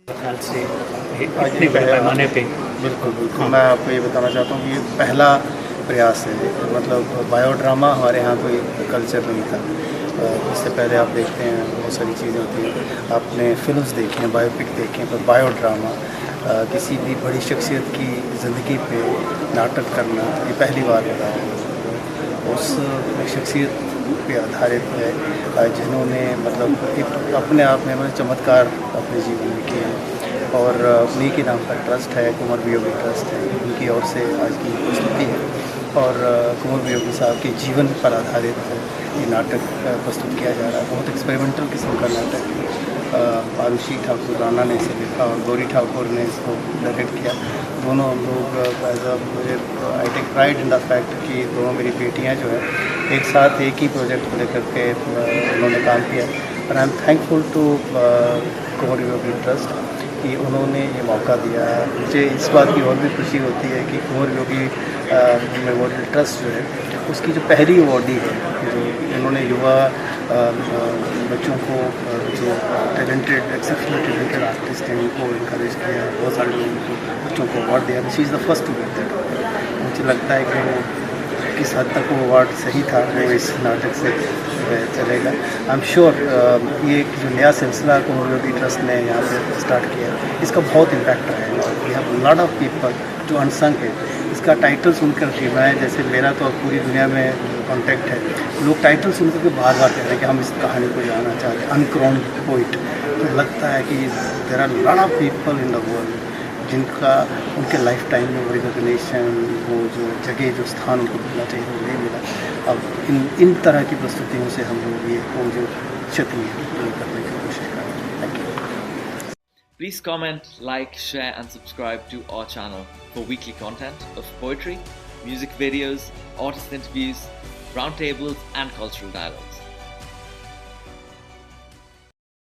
ख्याल से आज इतने एक बड़े पैमाने पे। बिल्कुल, बिल्कुल। हाँ। मैं आपको ये बताना चाहता हूँ कि ये पहला प्रयास है। मतलब बायोड्रामा हमारे यहाँ कोई कल्चर नहीं था। इससे पहले आप देखते हैं बहुत सारी चीज़ें होती हैं। आपने फ़िल्म्स देखी हैं, बायोपिक देखे हैं, पर बायोड्रामा किसी भी बड़ी शख्सियत की ज़िंदगी पे नाटक करना ये पहली बार हो रहा है। उस शख्सियत पे आधारित है जिन्होंने मतलब एक अपने आप में मतलब चमत्कार अपने जीवन में किए हैं। और उन्हीं के नाम पर ट्रस्ट है, कुंवर वियोगी ट्रस्ट है, उनकी ओर से आज की प्रस्तुति है। और कुंवर वियोगी साहब के जीवन पर आधारित ये नाटक प्रस्तुत किया जा रहा है। बहुत एक्सपेरिमेंटल किस्म का नाटक है। आरुषि ठाकुर राणा ने इसे लिखा और गौरी ठाकुर ने इसको डायरेक्ट किया। दोनों हम लोग एज अ मुझे I take pride in the fact कि दोनों मेरी बेटियां जो है एक साथ एक ही प्रोजेक्ट को लेकर के उन्होंने काम किया। और I am thankful to Kunwar Viyogi trust कि उन्होंने ये मौका दिया है। मुझे इस बात की और भी खुशी होती है कि कुंवर वियोगी मेमोरियल ट्रस्ट जो है उसकी जो पहली अवॉर्डी है, जो इन्होंने युवा बच्चों को जो टैलेंटेड एक्सेप्शनल टैलेंटेड आर्टिस्ट हैं उनको इनकरेज किया है। बहुत सारे लोगों को बच्चों को अवार्ड दिया। She is the first to get that. मुझे लगता है कि वो किस हद तक वो अवार्ड सही था वो इस नाटक से चलेगा। आई एम श्योर ये जो नया सिलसिला कुंवर वियोगी ट्रस्ट ने यहाँ पे स्टार्ट किया इसका बहुत इम्पैक्ट रहेगा। We have lot of people जो अनसंग है। इसका टाइटल सुनकर कि मैं जैसे मेरा तो पूरी दुनिया में कॉन्टैक्ट है, लोग टाइटल सुनकर के बार बार कह रहे हैं कि हम इस कहानी को जानना चाहते हैं। अनक्राउंड पोइट, तो लगता है कि there are lot of people in the world जिनका उनके लाइफ टाइम में वो रिकॉग्निशन, वो जो जगह जो स्थान उनको मिलना चाहिए वो नहीं मिला। अब इन तरह की प्रस्तुतियों से हम लोग ये वो जो क्षति है ये करने की कोशिश कर रहे हैं। Thank you. Please comment, like, share and subscribe to our channel for weekly content of poetry, music videos, artist interviews, roundtables and cultural dialogues.